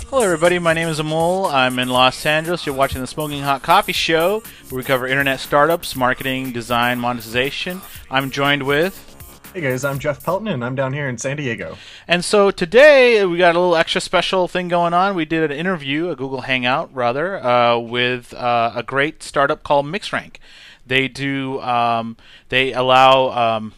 Hello everybody, my name is Amol. I'm in Los Angeles. You're watching the Smoking Hot Coffee Show, where we cover internet startups, marketing, design, monetization. I'm joined with... Hey guys, I'm Jeff Pelton and I'm down here in San Diego. And so today we got a little extra special thing going on. We did an interview, a Google Hangout rather, with a great startup called MixRank. They do, they allow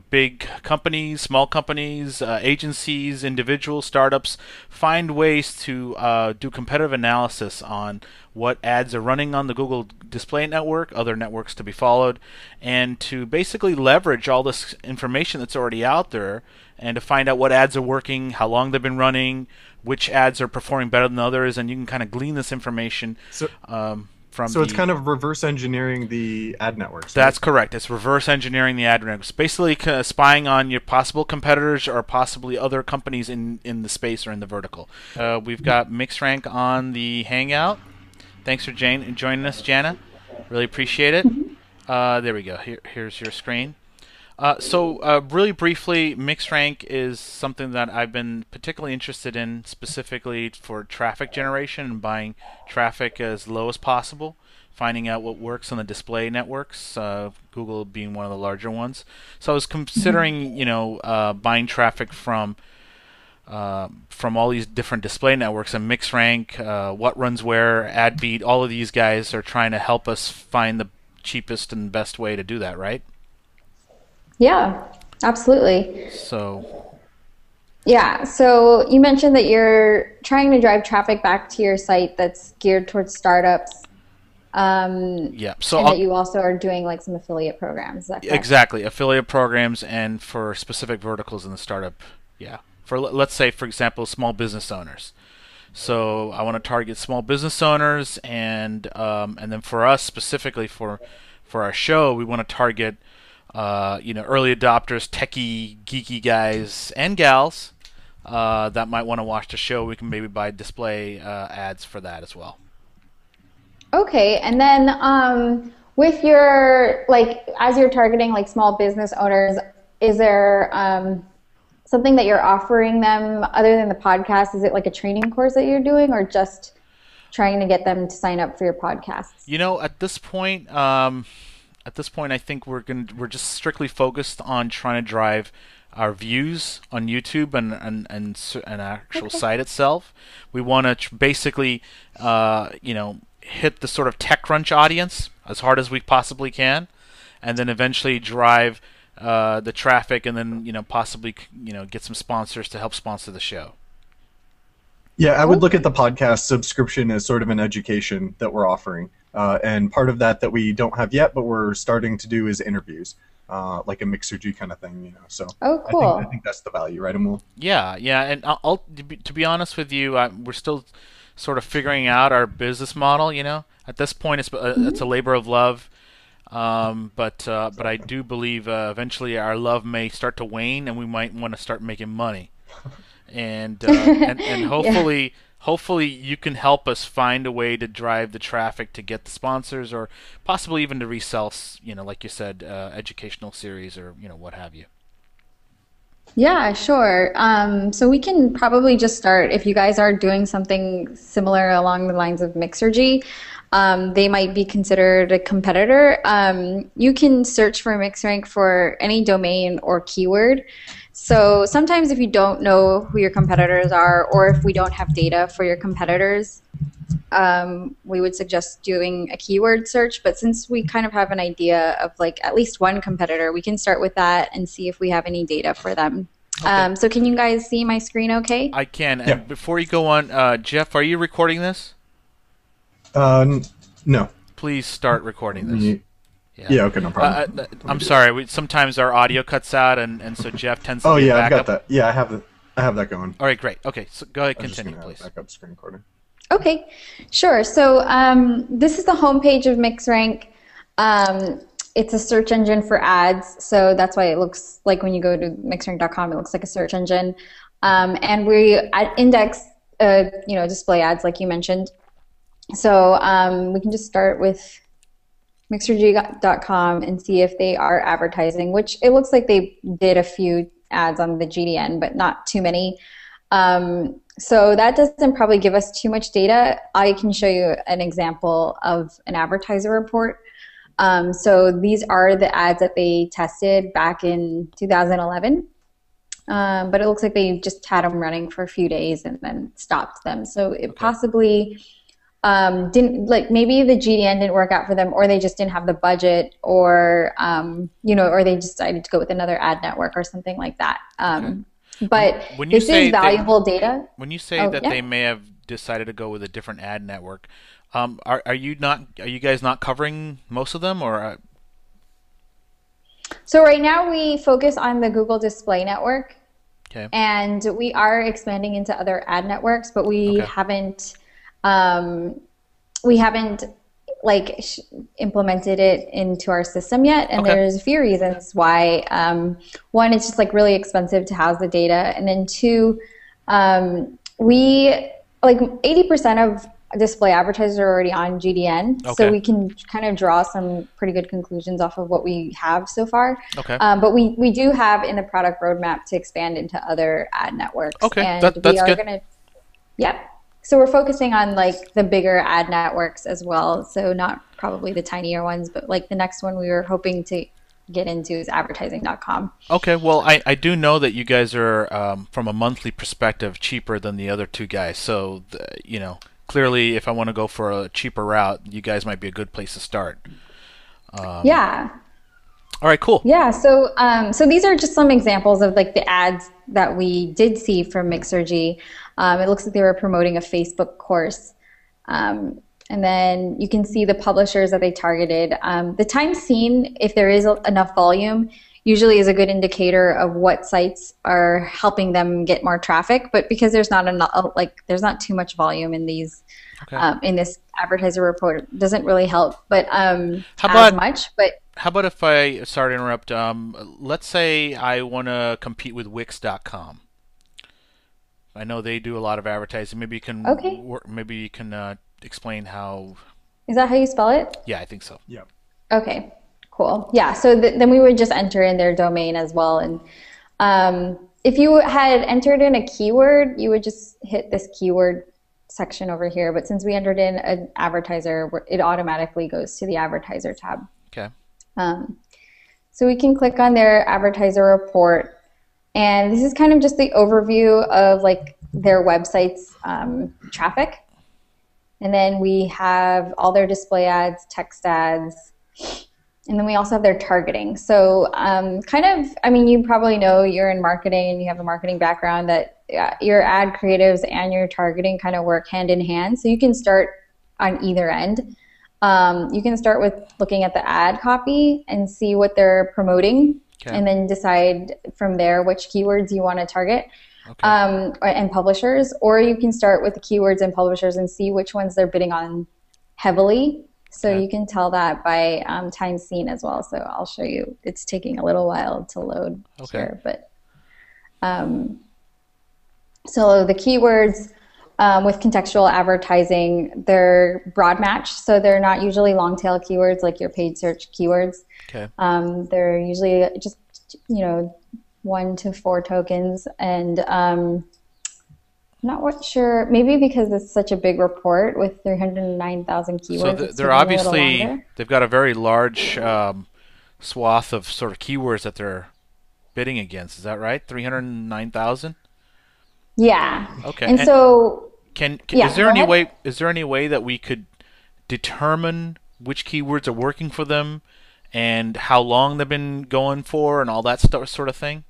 big companies, small companies, agencies, individuals, startups find ways to do competitive analysis on what ads are running on the Google Display Network, other networks to be followed, and to basically leverage all this information that's already out there and to find out what ads are working, how long they've been running, which ads are performing better than others, and you can kind of glean this information. So it's kind of reverse engineering the ad networks. That's correct. It's reverse engineering the ad networks. Basically spying on your possible competitors or possibly other companies in the space or in the vertical. We've got MixRank on the Hangout. Thanks for joining us, Jana. Really appreciate it. There we go. Here's your screen. Really briefly, MixRank is something that I've been particularly interested in, specifically for traffic generation and buying traffic as low as possible, finding out what works on the display networks, Google being one of the larger ones. So I was considering, buying traffic from all these different display networks, and MixRank, What Runs Where, AdBeat, all of these guys are trying to help us find the cheapest and best way to do that, right? Yeah, absolutely. Yeah, so you mentioned that you're trying to drive traffic back to your site that's geared towards startups. Yeah. And that you also are doing like some affiliate programs. Is that correct? Exactly, affiliate programs and for specific verticals in the startup. Yeah. For let's say, for example, small business owners. So I want to target small business owners, and then for us specifically for our show, we want to target early adopters, techie, geeky guys and gals that might want to watch the show. We can maybe buy display ads for that as well. Okay, and then with your, as you're targeting small business owners, is there something that you're offering them other than the podcast? Is it like a training course that you're doing, or just trying to get them to sign up for your podcasts? At this point, I think we're just strictly focused on trying to drive our views on YouTube and an actual site itself. We want to basically, hit the sort of TechCrunch audience as hard as we possibly can, and then eventually drive the traffic, and then possibly get some sponsors to help sponsor the show. Yeah, I would look at the podcast subscription as sort of an education that we're offering. And part of that we don't have yet, but we're starting to do, is interviews, like a MixRG kind of thing, So oh, cool. I think that's the value, right, Amul? Yeah, and to be honest with you, we're still sort of figuring out our business model. At this point, it's a labor of love, but I do believe eventually our love may start to wane, and we might want to start making money, and hopefully. Yeah. Hopefully you can help us find a way to drive the traffic to get the sponsors, or possibly even to resell, like you said, educational series or what have you. Yeah, sure. So we can probably just start, if you guys are doing something similar along the lines of MixRG, they might be considered a competitor. You can search for MixRank for any domain or keyword. So sometimes if you don't know who your competitors are, or if we don't have data for your competitors, we would suggest doing a keyword search. But since we kind of have an idea of at least one competitor, we can start with that and see if we have any data for them. Okay. So can you guys see my screen okay? I can. Yeah. And before you go on, Jeff, are you recording this? No. Please start recording this. Yeah, okay, no problem. I'm sorry. Sometimes our audio cuts out, and so Jeff tends to get yeah, back I've got up. that. Yeah, I have that going. All right, great. Okay, so go ahead, I'm continue, just please. Back up screen recording. Okay, sure. So this is the homepage of MixRank. It's a search engine for ads, so that's why it looks like when you go to mixrank.com, it looks like a search engine. And we index, display ads, like you mentioned. So we can just start with MixRG.com and see if they are advertising, which it looks like they did a few ads on the GDN, but not too many. So that doesn't probably give us too much data. I can show you an example of an advertiser report. So these are the ads that they tested back in 2011. But it looks like they just had them running for a few days and then stopped them. So it possibly didn't, like, maybe the GDN didn't work out for them, or they just didn't have the budget, or or they decided to go with another ad network or something like that. But this is valuable data. When you say that they may have decided to go with a different ad network, are you guys not covering most of them, or? So right now we focus on the Google Display Network, and we are expanding into other ad networks, but we haven't implemented it into our system yet. And there's a few reasons why. One, it's just like really expensive to house the data, and then two, we 80% of display advertisers are already on GDN, so we can kind of draw some pretty good conclusions off of what we have so far. But we do have in the product roadmap to expand into other ad networks. And that's good. So we're focusing on like the bigger ad networks as well. So not probably the tinier ones, but like the next one we were hoping to get into is advertising.com. Okay, well, I do know that you guys are, from a monthly perspective, cheaper than the other two guys. So, clearly, if I want to go for a cheaper route, you guys might be a good place to start. Yeah. All right, cool. Yeah, so these are just some examples of like the ads that we did see from Mixergy. It looks like they were promoting a Facebook course. And then you can see the publishers that they targeted. The time seen, if there is enough volume, usually is a good indicator of what sites are helping them get more traffic. But because there's not enough, there's not too much volume in these, in this advertiser report, it doesn't really help. But how about if I, sorry to interrupt, let's say I want to compete with Wix.com. I know they do a lot of advertising. Maybe you can explain how. Is that how you spell it? Yeah, I think so. Yeah. Okay, cool. Yeah, so then we would just enter in their domain as well. And if you had entered in a keyword, you would just hit this keyword section over here. But since we entered in an advertiser, it automatically goes to the advertiser tab. Okay. So we can click on their advertiser report, and this is kind of just the overview of like their website's traffic. And then we have all their display ads, text ads, and then we also have their targeting. So you probably know, you're in marketing and you have a marketing background, that your ad creatives and your targeting kind of work hand in hand. So you can start on either end. You can start with looking at the ad copy and see what they're promoting, and then decide from there which keywords you want to target, and publishers. Or you can start with the keywords and publishers and see which ones they're bidding on heavily. So you can tell that by time seen as well. So I'll show you. It's taking a little while to load here, but so the keywords. With contextual advertising, they're broad match, so they're not usually long tail keywords like your paid search keywords. They're usually just 1 to 4 tokens, and I'm not quite sure. Maybe because it's such a big report with 309,000 keywords. So they're obviously, they've got a very large swath of sort of keywords that they're bidding against. Is that right? 309,000. Yeah. Okay. And so, is there any way that we could determine which keywords are working for them, and how long they've been going for, and all that sort of thing?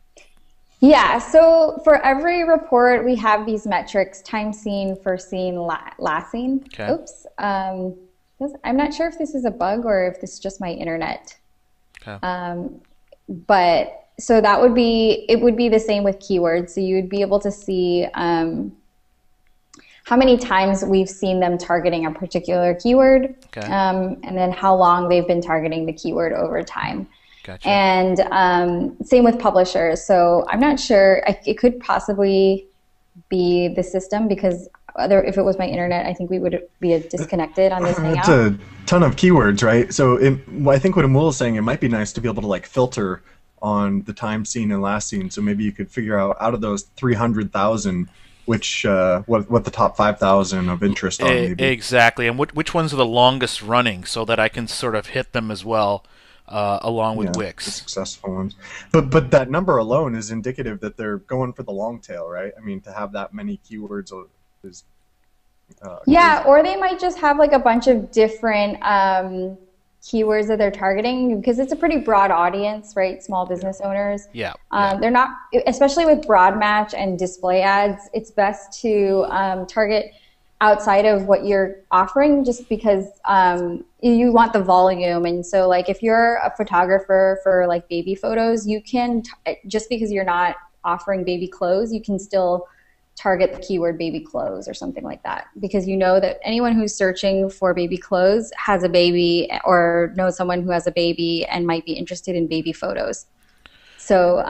Yeah. So for every report, we have these metrics: time seen, first seen, last seen. Okay. Oops. I'm not sure if this is a bug or if this is just my internet. Okay. But so it would be the same with keywords. So you would be able to see how many times we've seen them targeting a particular keyword, and then how long they've been targeting the keyword over time. Gotcha. And same with publishers. So I'm not sure. It could possibly be the system, because if it was my internet, I think we would be disconnected on this hangout. It's a ton of keywords, right? So I think what Amul is saying, it might be nice to be able to filter on the time seen and last seen. So maybe you could figure out of those 300,000, which what the top 5,000 of interest are maybe. Exactly, and which ones are the longest running, so that I can sort of hit them as well, along with The Wix. successful ones. But that number alone is indicative that they're going for the long tail, right? I mean, to have that many keywords is Yeah, crazy. or they might just have like a bunch of different keywords that they're targeting because it's a pretty broad audience, right? Small business owners. Yeah. They're not, especially with broad match and display ads, it's best to target outside of what you're offering just because you want the volume. And so like if you're a photographer for like baby photos, you can, just because you're not offering baby clothes, you can still target the keyword baby clothes or something like that because you know that anyone who's searching for baby clothes has a baby or knows someone who has a baby and might be interested in baby photos. So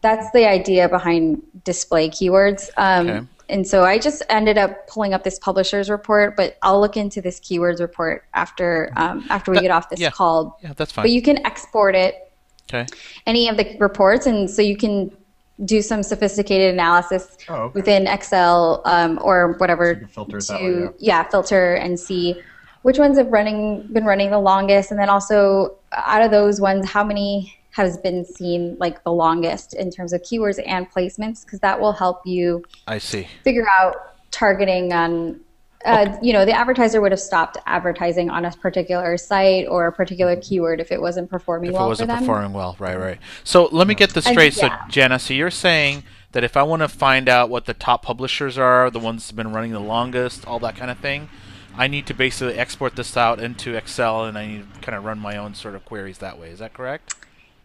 that's the idea behind display keywords. Okay. And so I just ended up pulling up this publisher's report, but I'll look into this keywords report after we get off this call. Yeah, that's fine. But you can export it, Okay. any of the reports, and so you can do some sophisticated analysis within Excel or whatever So you can filter it that way, filter and see which ones have been running the longest, and then also out of those ones, how many has been seen like the longest in terms of keywords and placements, because that will help you I see. figure out targeting on the advertiser would have stopped advertising on a particular site or a particular keyword if it wasn't performing well for them. If it wasn't performing well, right. So let me get this straight. So Jenna, so you're saying that if I want to find out what the top publishers are, the ones that have been running the longest, all that kind of thing, I need to basically export this out into Excel, and I need to kind of run my own sort of queries that way. Is that correct?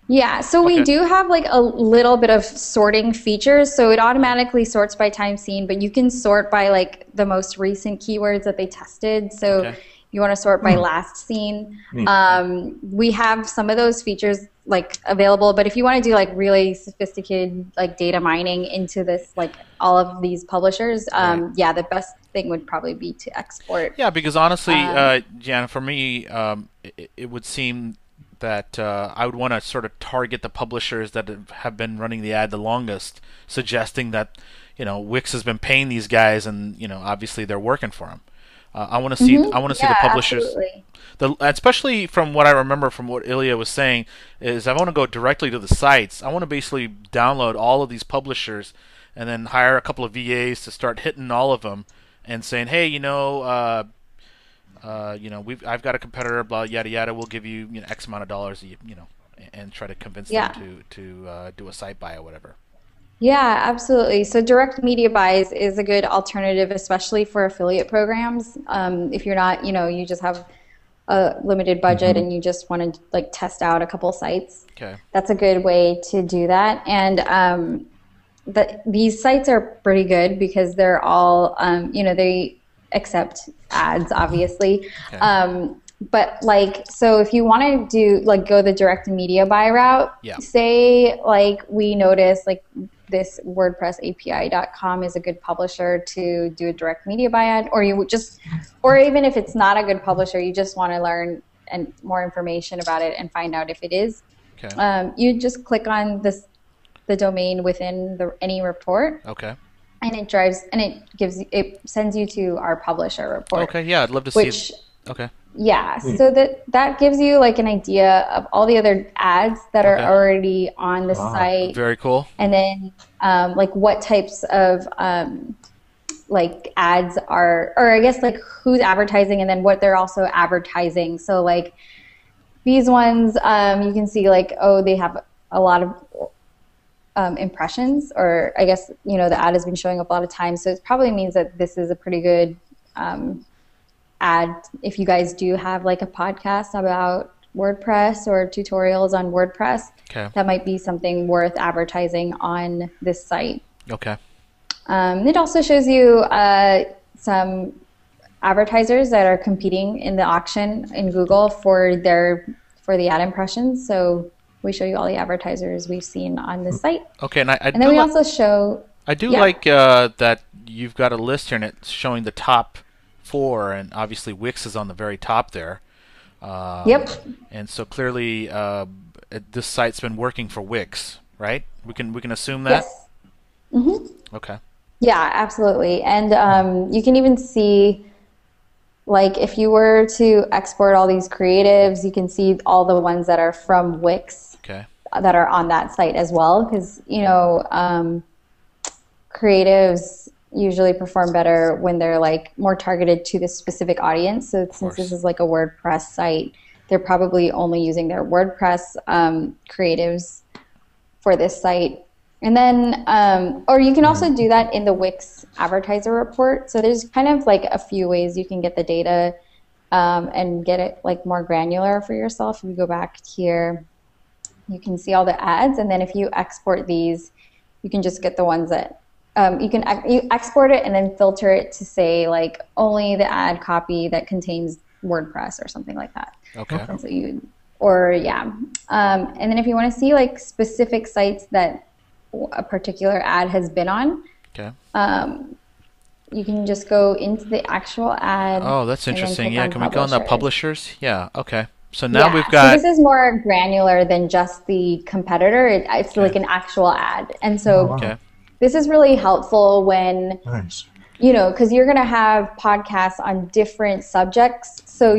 Yeah, so we do have like a little bit of sorting features. So it automatically sorts by time seen, but you can sort by like the most recent keywords that they tested. So you want to sort by last seen. We have some of those features like available, but if you want to do like really sophisticated like data mining into this, like all of these publishers, the best thing would probably be to export. Yeah, because honestly, Jana, for me, it would seem that I would want to sort of target the publishers that have been running the ad the longest, suggesting that Wix has been paying these guys, and obviously they're working for them. I want to see the publishers, especially from what I remember from what Ilya was saying, is I want to go directly to the sites. I want to basically download all of these publishers and then hire a couple of VAs to start hitting all of them and saying, hey, I've got a competitor, blah yada yada. We'll give you, X amount of dollars, and try to convince them to do a site buy or whatever. Yeah, absolutely. So direct media buys is a good alternative, especially for affiliate programs. If you're not, you just have a limited budget and you just want to like test out a couple sites. Okay. That's a good way to do that. And these sites are pretty good because they're all, they accept ads, obviously. Okay. But like, so if you want to do like go the direct media buy route, say like we notice like this WordPress-API.com is a good publisher to do a direct media buy ad, or even if it's not a good publisher, you just want to learn and more information about it and find out if it is. Okay. You just click on the domain within any report. Okay. And it sends you to our publisher report. Okay, yeah, I'd love to see. Okay. Yeah, so that gives you like an idea of all the other ads that are already on the site. Very cool. And then like what types of like ads are, or I guess like who's advertising and then what they're also advertising. So like these ones, you can see like, they have a lot of impressions, or I guess, the ad has been showing up a lot of times. So it probably means that this is a pretty good ad. If you guys do have like a podcast about WordPress or tutorials on WordPress, that might be something worth advertising on this site. Okay. It also shows you some advertisers that are competing in the auction in Google for the ad impressions. So we show you all the advertisers we've seen on this site. Okay, and then we also show. I do like that you've got a list here and it's showing the top 4, and obviously Wix is on the very top there. Yep. And so clearly, this site's been working for Wix, right? We can assume that. Yes. Mm-hmm. Okay. Yeah, absolutely. And you can even see, like, if you were to export all these creatives, you can see all the ones that are from Wix Okay. that are on that site as well. Because, creatives usually perform better when they're like more targeted to the specific audience. So since this is like a WordPress site, they're probably only using their WordPress creatives for this site. And then, or you can also do that in the Wix advertiser report. So there's kind of like a few ways you can get the data and get it like more granular for yourself. If you go back here, you can see all the ads. And then if you export these, you can just get the ones that you export it and then filter it to say like only the ad copy that contains WordPress or something like that. Okay. And so and then if you want to see like specific sites that a particular ad has been on, okay, you can just go into the actual ad. Oh, that's interesting. Yeah, can we go on the publishers? Yeah. Okay. So now we've So got. this is more granular than just the competitor. It's like an actual ad, and so this is really helpful when because you're going to have podcasts on different subjects. So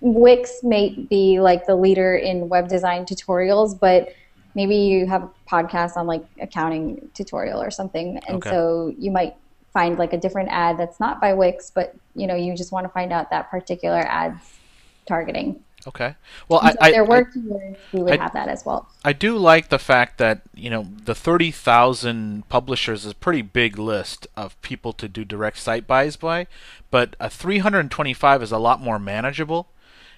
Wix may be like the leader in web design tutorials, but maybe you have a podcast on like accounting tutorial or something. And so you might find like a different ad that's not by Wix, but you just want to find out that particular ad's targeting. Okay. Well, we would have that as well. I do like the fact that the 30,000 publishers is a pretty big list of people to do direct site buys by, but a 325 is a lot more manageable,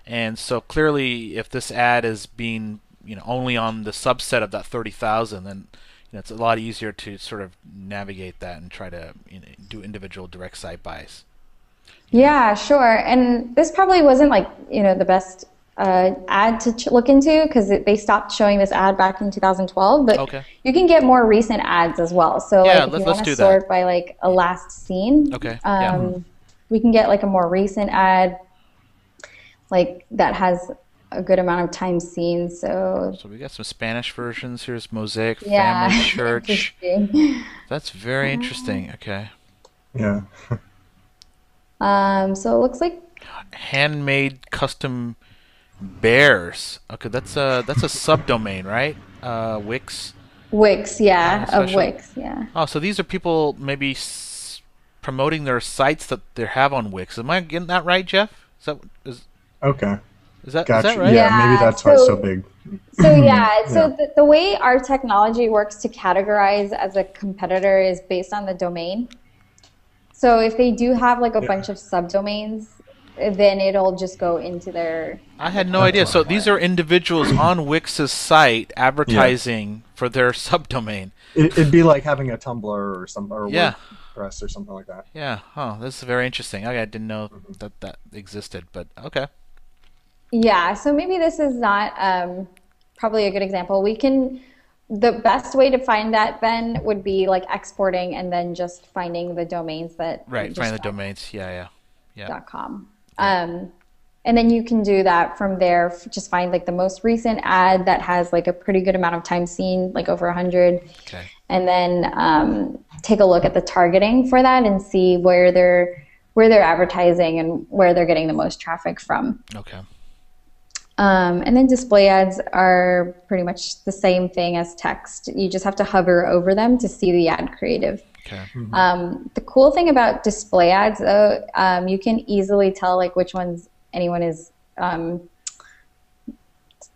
and so clearly, if this ad is being only on the subset of that 30,000, then it's a lot easier to sort of navigate that and try to do individual direct site buys. Yeah, sure. And this probably wasn't like the best ad to look into because they stopped showing this ad back in 2012. But you can get more recent ads as well. So like if you want to sort by like a last seen, we can get like a more recent ad like that has a good amount of time seen. So we got some Spanish versions. Here's Mosaic Family Church. That's very interesting. Okay. Yeah. So it looks like handmade custom bears. Okay, that's a subdomain, right? Wix. Wix, yeah, of Wix, yeah. Oh, so these are people maybe promoting their sites that they have on Wix. Am I getting that right, Jeff? Okay. Is that gotcha. right? Yeah, maybe that's why it's so big. So the way our technology works to categorize as a competitor is based on the domain. So if they do have like a bunch of subdomains, then it'll just go into their... I had no idea. So these are individuals on Wix's site advertising for their subdomain. It'd be like having a Tumblr or WordPress or something like that. Yeah. Oh, this is very interesting. I didn't know that existed, but okay. Yeah. So maybe this is not probably a good example. The best way to find that then would be like exporting and then just finding the domains that find the domains. Yeah. .com. And then you can do that from there. Just find like the most recent ad that has like a pretty good amount of time seen, like over 100. Okay. And then take a look at the targeting for that and see where they're advertising and where they're getting the most traffic from. Okay. And then display ads are pretty much the same thing as text. You just have to hover over them to see the ad creative. Okay. The cool thing about display ads, though, you can easily tell like which ones anyone is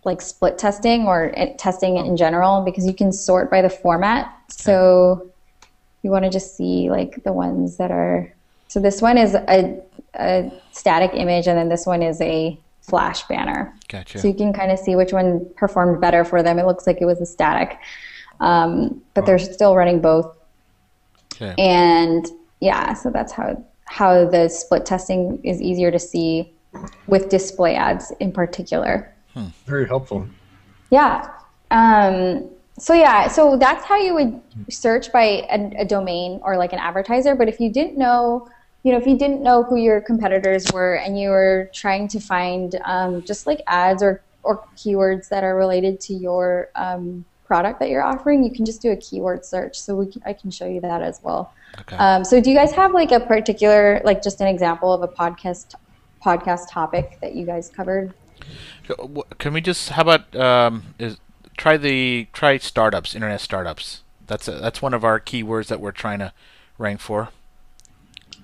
like split testing or testing in general because you can sort by the format. Okay. So you want to just see like the ones that are. So this one is a static image, and then this one is a Flash banner. Gotcha. So you can kind of see which one performed better for them. It looks like it was a static, but they're still running both. Okay. And so that's how the split testing is easier to see with display ads in particular. Very helpful. Yeah. So that's how you would search by a domain or like an advertiser. But if you didn't know, who your competitors were and you were trying to find just like ads or keywords that are related to your product that you're offering, you can just do a keyword search. So I can show you that as well. Okay. So do you guys have like a particular, like just an example of a podcast topic that you guys covered? Can we just, how about try startups, internet startups? That's one of our keywords that we're trying to rank for.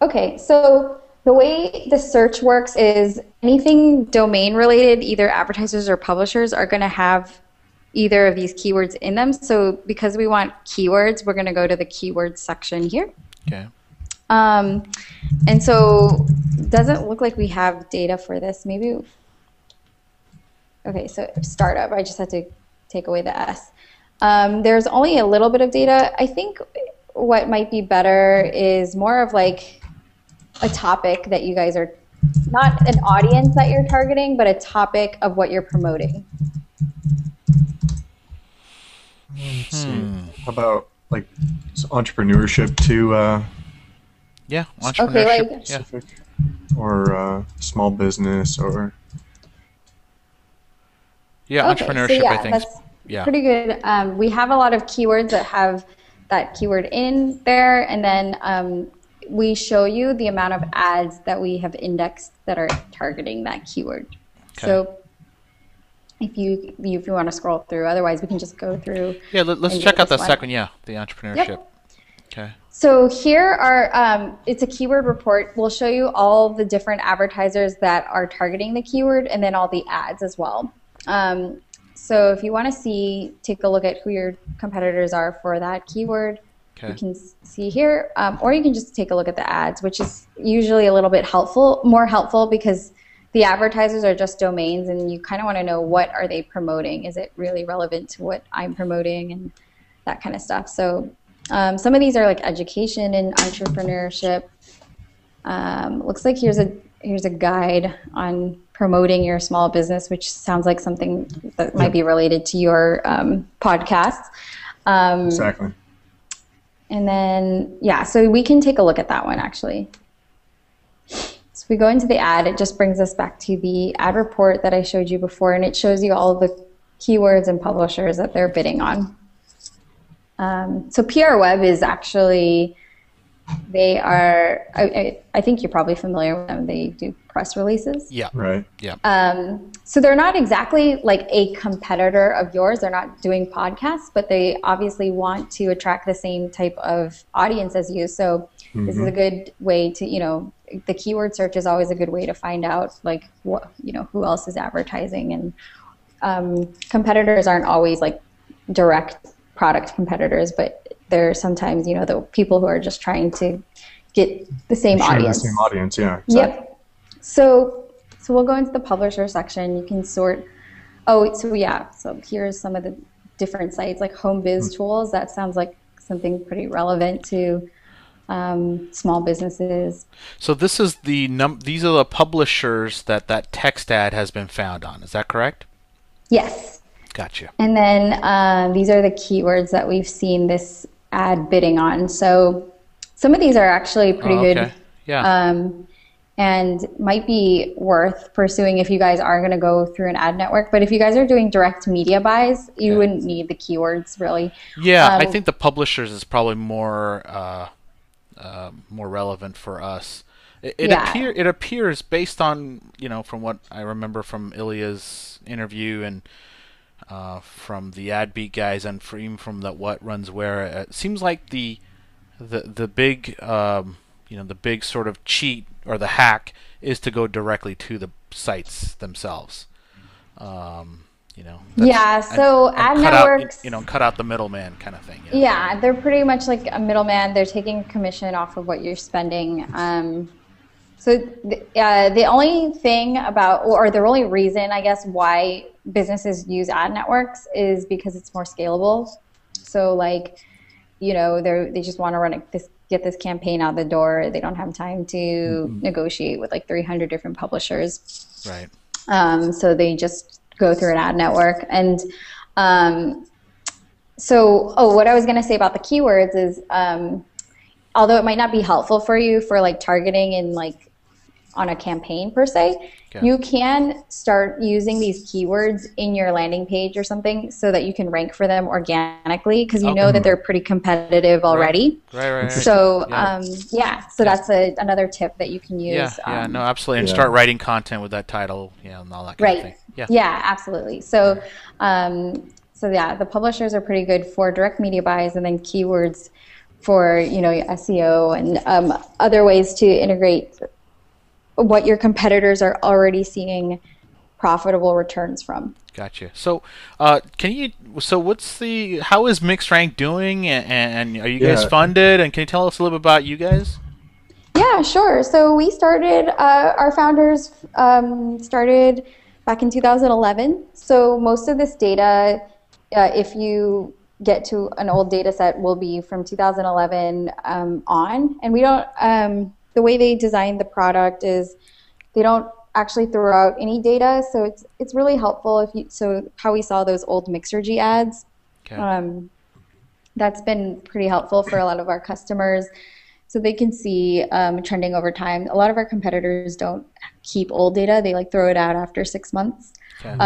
Okay, so the way the search works is anything domain related, either advertisers or publishers are going to have either of these keywords in them. So because we want keywords, we're going to go to the keywords section here. Okay. And so it doesn't look like we have data for this. Maybe. Okay, so startup, I just had to take away the S. There's only a little bit of data. I think what might be better is more of like a topic that you guys are, not an audience that you're targeting, but a topic of what you're promoting. Let's see. How about like entrepreneurship to yeah, entrepreneurship. Okay, specific, or small business, or entrepreneurship. So yeah, I think. That's pretty good. We have a lot of keywords that have that keyword in there, and then we show you the amount of ads that we have indexed that are targeting that keyword. Okay. So if you want to scroll through, otherwise we can just go through. Yeah, let's check out the second. Yeah, the entrepreneurship. Yep. Okay. So here are, it's a keyword report. We'll show you all the different advertisers that are targeting the keyword and then all the ads as well. So if you want to take a look at who your competitors are for that keyword, you can see here, or you can just take a look at the ads, which is usually a little bit more helpful because the advertisers are just domains and you kind of want to know what are they promoting. Is it really relevant to what I'm promoting and that kind of stuff. So some of these are like education and entrepreneurship. Looks like here's a guide on promoting your small business, which sounds like something that might be related to your podcast. exactly. And then, yeah, so we can take a look at that one actually. So we go into the ad, it just brings us back to the ad report that I showed you before, and it shows you all the keywords and publishers that they're bidding on. So PR Web is actually, they are, I think you're probably familiar with them. They do press releases. Yeah. Right. Yeah. So they're not exactly like a competitor of yours. They're not doing podcasts, but they obviously want to attract the same type of audience as you. So this is a good way to, the keyword search is always a good way to find out like what, who else is advertising. And competitors aren't always like direct product competitors, but they're sometimes, the people who are just trying to get the same audience. The same audience, yeah. Exactly. Yep. So we'll go into the publisher section. You can sort. Oh, so yeah. So here's some of the different sites like Home Biz Tools. That sounds like something pretty relevant to small businesses. So this is these are the publishers that text ad has been found on. Is that correct? Yes. Gotcha. And then these are the keywords that we've seen this ad bidding on. So some of these are actually pretty good. Yeah. And might be worth pursuing if you guys are going to go through an ad network. But if you guys are doing direct media buys, you wouldn't need the keywords really. Yeah, I think the publishers is probably more relevant for us. It appears based on from what I remember from Ilya's interview and from the AdBeat guys and even from the What Runs Where, it seems like the big the big sort of cheat or the hack is to go directly to the sites themselves. Yeah, so ad networks, cut out the middleman kind of thing. Yeah, they're pretty much like a middleman. They're taking a commission off of what you're spending. So the only thing or the only reason, I guess, why businesses use ad networks is because it's more scalable. So like, they just want to get this campaign out the door. They don't have time to negotiate with like 300 different publishers. Right. So they just go through an ad network. And what I was going to say about the keywords is, although it might not be helpful for you for like targeting in like on a campaign per se. Okay. You can start using these keywords in your landing page or something so that you can rank for them organically, because you know that they're pretty competitive already. Right. So so Yeah. that's another tip that you can use. No, absolutely, and start writing content with that title, and all that kind of thing. Yeah, absolutely. So, the publishers are pretty good for direct media buys, and then keywords for SEO and other ways to integrate what your competitors are already seeing profitable returns from. Gotcha. So, how is MixRank doing, and are you guys funded? And can you tell us a little bit about you guys? Yeah, sure. So we started, our founders started back in 2011. So most of this data, if you get to an old data set, will be from 2011 on. And we don't, the way they designed the product is they don't actually throw out any data. So it's really helpful so how we saw those old MixRG ads. Okay. That's been pretty helpful for a lot of our customers. So they can see trending over time. A lot of our competitors don't keep old data. They throw it out after 6 months. Okay.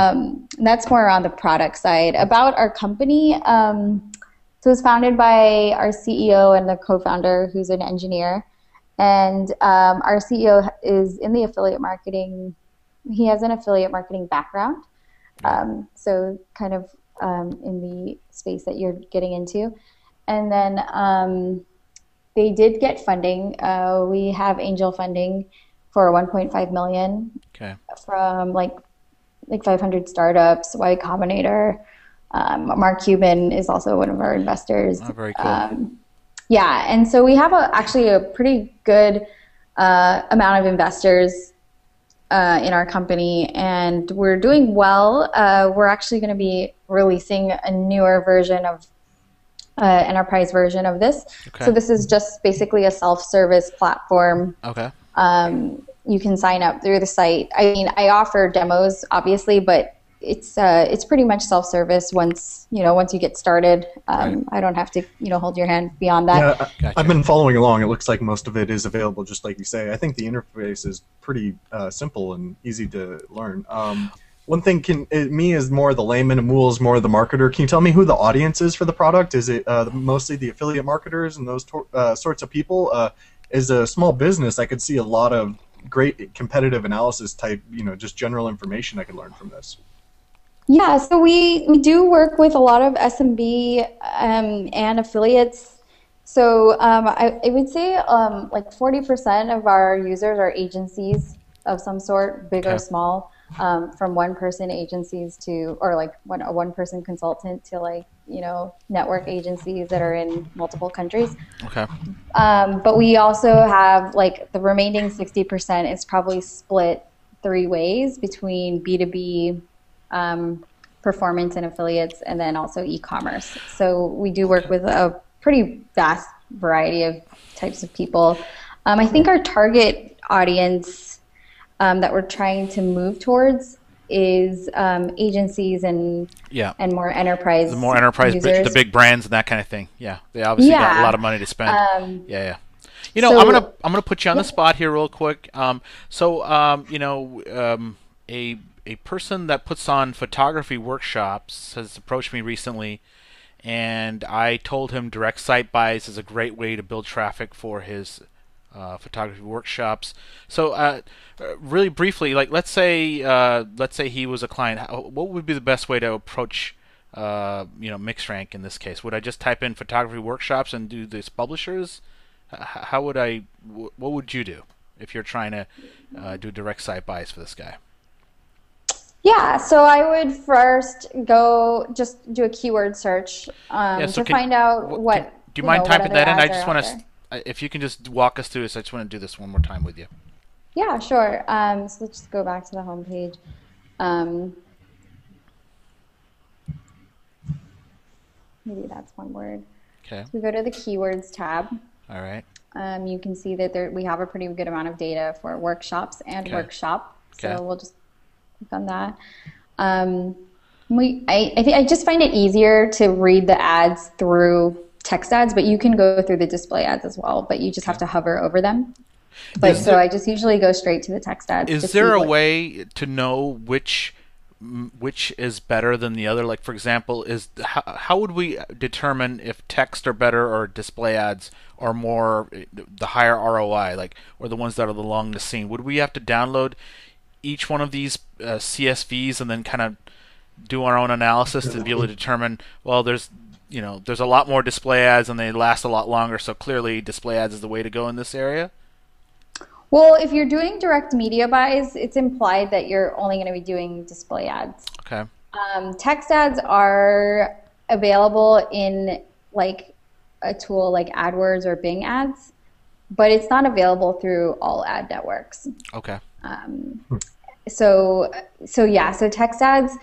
That's more on the product side. About our company, so it was founded by our CEO and the co-founder, who's an engineer. And our CEO is in the affiliate marketing. He has an affiliate marketing background. So kind of in the space that you're getting into. And then they did get funding. We have angel funding for 1.5 million from like 500 startups. Y Combinator. Mark Cuban is also one of our investors. Oh, very cool. And so we have actually a pretty good amount of investors in our company, and we're doing well. We're actually going to be releasing a newer version of enterprise version of this. Okay. So this is just basically a self-service platform. Okay. You can sign up through the site. I mean, I offer demos, obviously, but it's pretty much self-service once you get started. Right. I don't have to hold your hand beyond that. Yeah, gotcha. I've been following along. It looks like most of it is available, just like you say. I think the interface is pretty simple and easy to learn. One thing me as more the layman, and Mool is more the marketer. Can you tell me who the audience is for the product? Is it mostly the affiliate marketers and those sorts of people? As a small business, I could see a lot of great competitive analysis type, just general information I could learn from this. Yeah, so we do work with a lot of SMB and affiliates. So I would say like 40% of our users are agencies of some sort, big or small, from one-person agencies to, or like a one-person consultant to network agencies that are in multiple countries. Okay. But we also have the remaining 60% is probably split 3 ways between B2B, performance and affiliates, and then also e-commerce. So we do work with a pretty vast variety of types of people. I think our target audience that we're trying to move towards is agencies and more enterprise. The more enterprise, the big brands and that kind of thing. Yeah, they obviously got a lot of money to spend. I'm gonna put you on the spot here real quick. A person that puts on photography workshops has approached me recently, and I told him direct site buys is a great way to build traffic for his photography workshops. So, really briefly, let's say he was a client. What would be the best way to approach, MixRank in this case? Would I just type in photography workshops and do this publishers? How would what would you do if you're trying to do direct site buys for this guy? Yeah, so I would first just do a keyword search to find out what. Do you mind typing that in? I just want to, if you can just walk us through this. I just want to do this one more time with you. Yeah, sure. So let's just go back to the home page. Maybe that's one word. Okay. So we go to the keywords tab. All right. You can see that we have a pretty good amount of data for workshops and workshop. So we'll just click on that. I just find it easier to read the ads through text ads, but you can go through the display ads as well, but you just have to hover over them. But so I just usually go straight to the text ads. Is there a way to know which is better than the other? Like, for example, how would we determine if text are better or display ads are more the higher ROI, like, or the ones that are the longest seen? Would we have to download each one of these CSVs and then kind of do our own analysis to be able to determine, well, there's a lot more display ads and they last a lot longer, so clearly display ads is the way to go in this area? Well, if you're doing direct media buys, it's implied that you're only going to be doing display ads. Okay. Text ads are available in like a tool like AdWords or Bing Ads, but it's not available through all ad networks. Okay. So text ads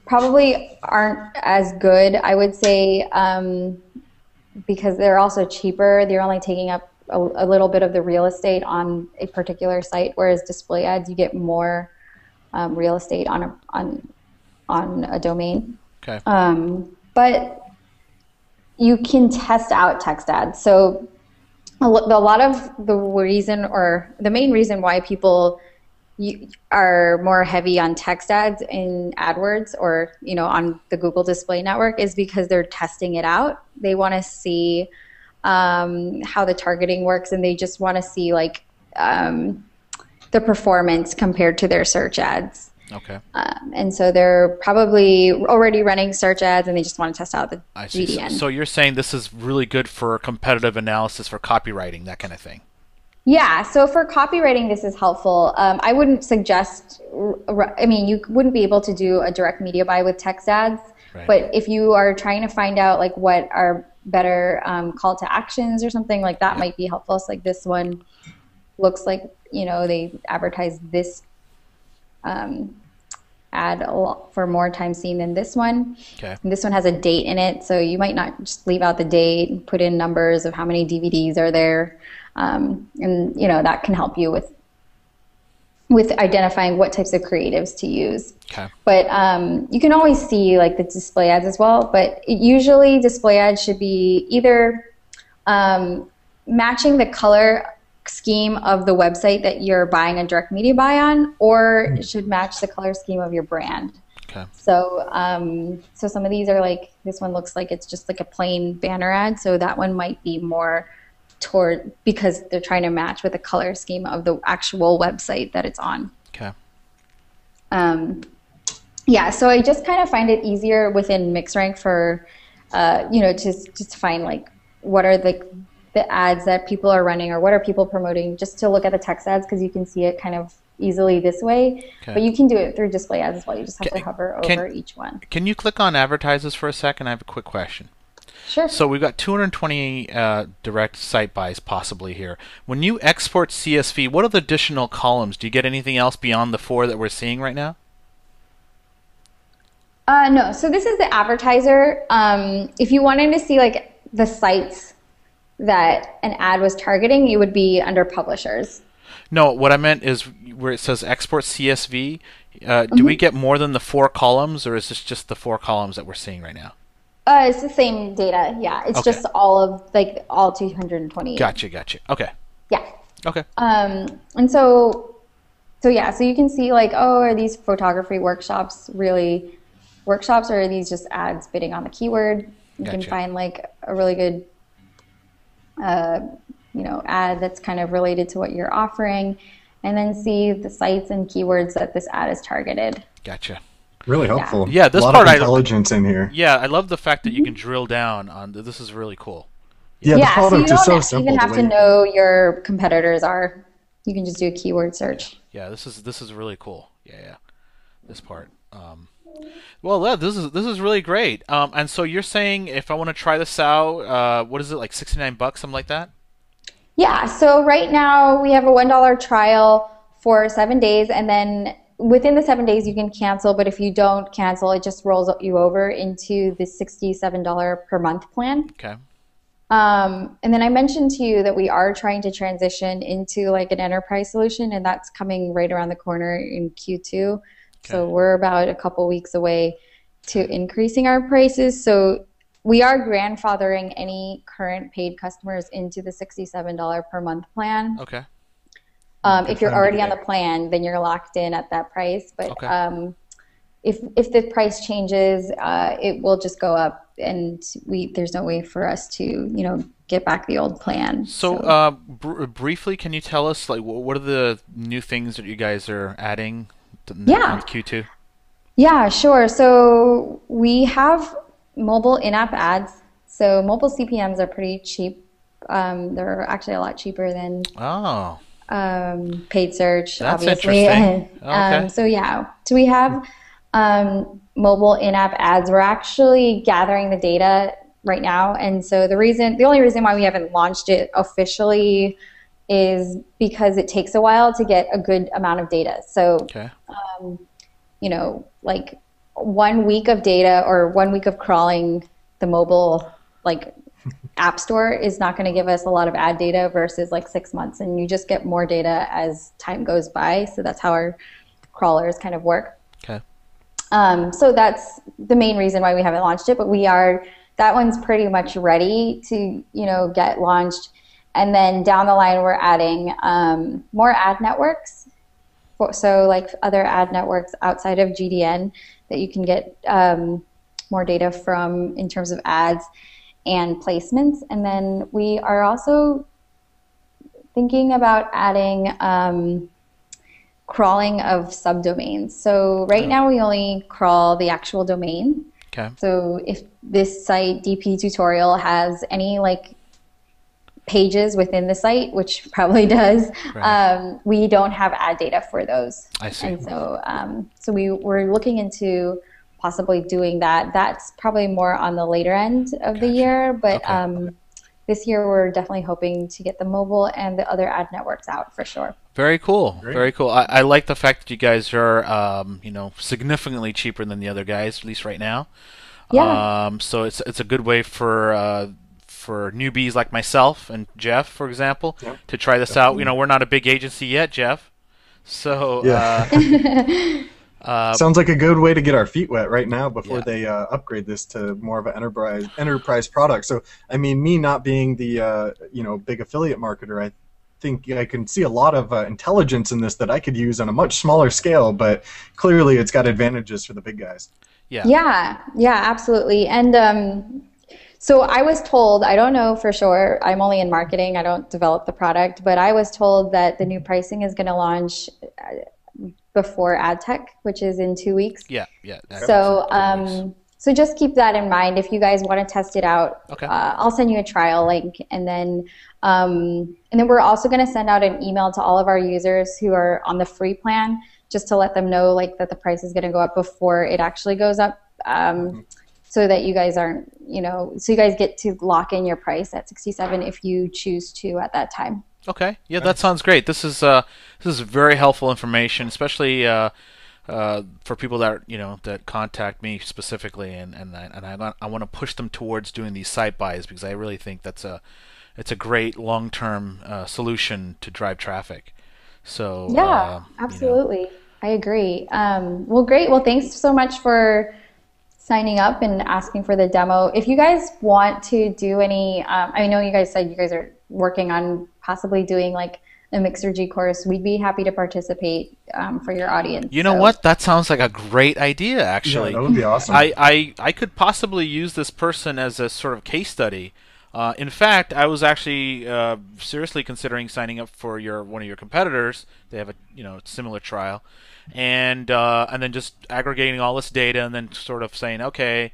probably aren't as good, I would say, because they're also cheaper. They're only taking up a little bit of the real estate on a particular site, whereas display ads, you get more real estate on a domain. Okay. But you can test out text ads. So a lot of the reason, or the main reason why people are more heavy on text ads in AdWords or on the Google Display Network is because they're testing it out. They want to see how the targeting works, and they just want to see like the performance compared to their search ads. Okay. And so they're probably already running search ads, and they just want to test out the GDN. So you're saying this is really good for competitive analysis for copywriting, that kind of thing? Yeah, so for copywriting, this is helpful. I wouldn't suggest, you wouldn't be able to do a direct media buy with text ads, right. But if you are trying to find out like what are better call to actions or something like that, might be helpful. So like this one looks like, they advertise this ad a lot for more time seen than this one. Okay. And this one has a date in it, so you might not just leave out the date and put in numbers of how many DVDs are there. And that can help you with identifying what types of creatives to use. Okay. But you can always see like the display ads as well. But usually display ads should be either matching the color scheme of the website that you're buying a direct media buy on, or it should match the color scheme of your brand. Okay. So some of these are like, this one looks like it's just like a plain banner ad. So that one might be more because they're trying to match with the color scheme of the actual website that it's on. Okay. So I just kind of find it easier within MixRank for, to find like what are the ads that people are running or what are people promoting, just to look at the text ads, because you can see it kind of easily this way. Okay. But you can do it through display ads as well. You just have to hover over each one. Can you click on advertisers for a second? I have a quick question. Sure. So we've got 220 direct site buys possibly here. When you export CSV, what are the additional columns? Do you get anything else beyond the 4 that we're seeing right now? No. So this is the advertiser. If you wanted to see like the sites that an ad was targeting, it would be under publishers. No, what I meant is where it says export CSV. Do we get more than the 4 columns, or is this just the 4 columns that we're seeing right now? It's the same data. Yeah, it's just all 220. Gotcha. Okay. Yeah. Okay. And so you can see like, are these photography workshops really workshops, or are these just ads bidding on the keyword? You can find like a really good, ad that's kind of related to what you're offering, and then see the sites and keywords that this ad is targeted. Gotcha. Really helpful. Yeah, this a lot part of intelligence in here. Yeah, I love the fact that you can drill down on. This is really cool. Yeah, the product is so simple. So you don't even have to know your competitors are. You can just do a keyword search. Yeah, this is really cool. Yeah, this part. Well, yeah, this is really great. And so you're saying if I want to try this out, what is it, like $69, something like that? Yeah. So right now we have a $1 trial for 7 days, and then within the 7 days you can cancel. But if you don't cancel, it just rolls you over into the $67 per month plan. Okay. And then I mentioned to you that we are trying to transition into like an enterprise solution, and that's coming right around the corner in Q2. Okay. So we're about a couple weeks away to increasing our prices. So we are grandfathering any current paid customers into the $67 per month plan. Okay. If you're already on the plan, then you're locked in at that price. But Okay. if the price changes, it will just go up, and there's no way for us to get back the old plan. So, briefly, can you tell us like what are the new things that you guys are adding on Q2? Yeah, sure. So we have mobile in-app ads. So mobile CPMs are pretty cheap. They're actually a lot cheaper than Oh, paid search, that's obviously. interesting. Okay. So we have mobile in-app ads. We're actually gathering the data right now, and so the only reason why we haven't launched it officially is because it takes a while to get a good amount of data. So, Okay. like 1 week of data or 1 week of crawling the mobile app store is not going to give us a lot of ad data versus 6 months, and you just get more data as time goes by. So that's how our crawlers kind of work. Okay. So that's the main reason why we haven't launched it, but that one's pretty much ready to get launched. And then down the line, we're adding more ad networks. So other ad networks outside of GDN that you can get more data from in terms of ads and placements. And then we are also thinking about adding crawling of subdomains. So right now we only crawl the actual domain. Okay. So if this site, DP Tutorial, has any pages within the site, which probably does, Right. We don't have ad data for those. I see. And so we're looking into possibly doing that. That's probably more on the later end of the year, but Okay. this year we're definitely hoping to get the mobile and the other ad networks out for sure. Very cool. Great. Very cool. I like the fact that you guys are, significantly cheaper than the other guys, at least right now. Yeah. So it's a good way for newbies like myself and Jeff, for example, Yep, to try this out. We're not a big agency yet, Jeff. So Yeah. Sounds like a good way to get our feet wet right now before Yeah. they upgrade this to more of an enterprise product. So, I mean, me not being the big affiliate marketer, I think I can see a lot of intelligence in this that I could use on a much smaller scale. But clearly, it's got advantages for the big guys. Yeah, absolutely. And so I was told, I don't know for sure, I'm only in marketing, I don't develop the product, but I was told that the new pricing is going to launch before ad tech, which is in 2 weeks. Yeah. So just keep that in mind. If you guys want to test it out, Okay. I'll send you a trial link, and then we're also going to send out an email to all of our users who are on the free plan, just to let them know that the price is going to go up before it actually goes up, so that you guys aren't, so you guys get to lock in your price at $67 if you choose to at that time. Okay. Yeah, that sounds great. This is very helpful information, especially for people that that contact me specifically, and I want to push them towards doing these site buys, because I really think it's a great long-term solution to drive traffic. So Yeah, absolutely. I agree. Well, great. Well, thanks so much for signing up and asking for the demo. If you guys want to do any, I know you guys said you guys are working on possibly doing a MixRG course. We'd be happy to participate for your audience. You know what? That sounds like a great idea, actually. Yeah, that would be awesome. I could possibly use this person as a sort of case study. In fact, I was actually seriously considering signing up for one of your competitors. They have a similar trial, and then just aggregating all this data, and then sort of saying, okay,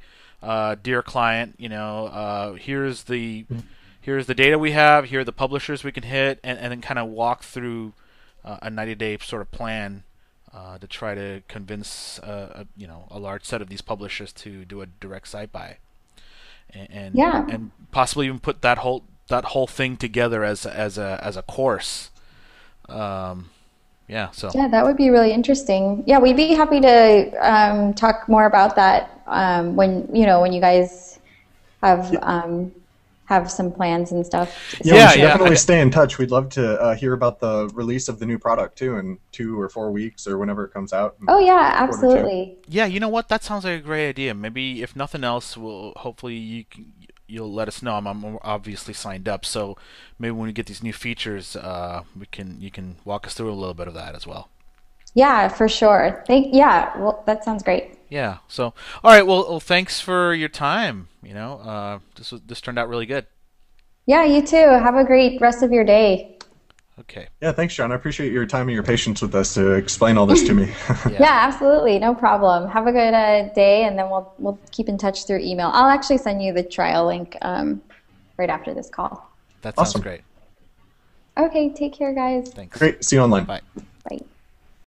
dear client, here's the data we have. Here are the publishers we can hit, and then kind of walk through a 90-day sort of plan to try to convince a large set of these publishers to do a direct site buy. And possibly even put that whole thing together as a course. So yeah, that would be really interesting. Yeah, we'd be happy to talk more about that when you guys have some plans and stuff. Yeah, we should definitely stay in touch. We'd love to hear about the release of the new product too in 2 or 4 weeks or whenever it comes out. Oh yeah, absolutely. Yeah, you know what? That sounds like a great idea. Maybe if nothing else, hopefully you'll let us know. I'm obviously signed up, so maybe when we get these new features, you can walk us through a little bit of that as well. Yeah, for sure. Yeah, well, that sounds great. Yeah. So, all right. Well, thanks for your time. This turned out really good. Yeah, you too. Have a great rest of your day. Okay. Yeah, thanks, John. I appreciate your time and your patience with us to explain all this to me. Yeah, absolutely. No problem. Have a good day, and then we'll keep in touch through email. I'll actually send you the trial link right after this call. That sounds Awesome. great. Okay, take care, guys. Thanks. Great. See you online. Bye.